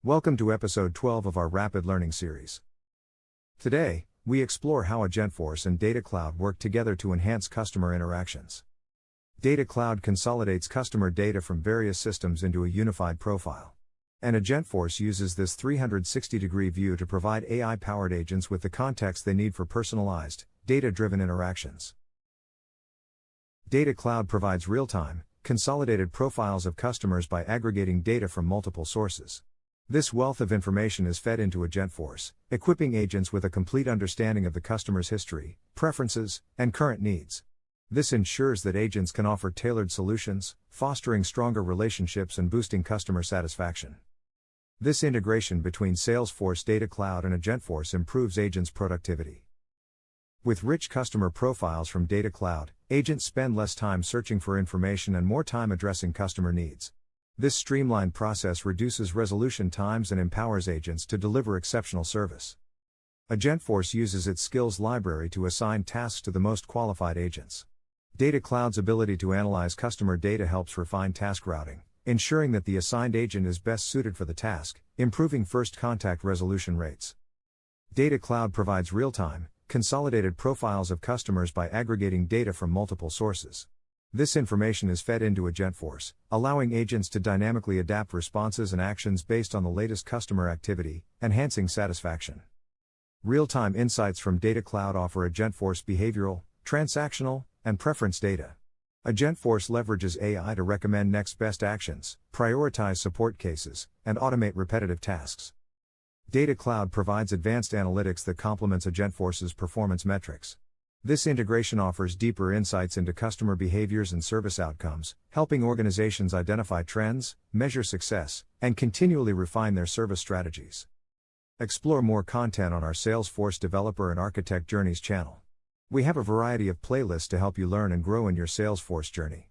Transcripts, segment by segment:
Welcome to episode 12 of our Rapid Learning series. Today, we explore how Agentforce and Data Cloud work together to enhance customer interactions. Data Cloud consolidates customer data from various systems into a unified profile. And Agentforce uses this 360-degree view to provide AI-powered agents with the context they need for personalized, data-driven interactions. Data Cloud provides real-time, consolidated profiles of customers by aggregating data from multiple sources. This wealth of information is fed into Agentforce, equipping agents with a complete understanding of the customer's history, preferences, and current needs. This ensures that agents can offer tailored solutions, fostering stronger relationships and boosting customer satisfaction. This integration between Salesforce Data Cloud and Agentforce improves agents' productivity. With rich customer profiles from Data Cloud, agents spend less time searching for information and more time addressing customer needs. This streamlined process reduces resolution times and empowers agents to deliver exceptional service. Agentforce uses its skills library to assign tasks to the most qualified agents. Data Cloud's ability to analyze customer data helps refine task routing, ensuring that the assigned agent is best suited for the task, improving first contact resolution rates. Data Cloud provides real-time, consolidated profiles of customers by aggregating data from multiple sources. This information is fed into Agentforce, allowing agents to dynamically adapt responses and actions based on the latest customer activity, enhancing satisfaction. Real-time insights from Data Cloud offer Agentforce behavioral, transactional, and preference data. Agentforce leverages AI to recommend next best actions, prioritize support cases, and automate repetitive tasks. Data Cloud provides advanced analytics that complements Agentforce's performance metrics. This integration offers deeper insights into customer behaviors and service outcomes, helping organizations identify trends, measure success, and continually refine their service strategies. Explore more content on our Salesforce Developer and Architect Journeys channel. We have a variety of playlists to help you learn and grow in your Salesforce journey.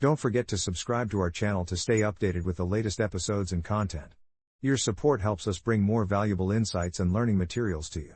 Don't forget to subscribe to our channel to stay updated with the latest episodes and content. Your support helps us bring more valuable insights and learning materials to you.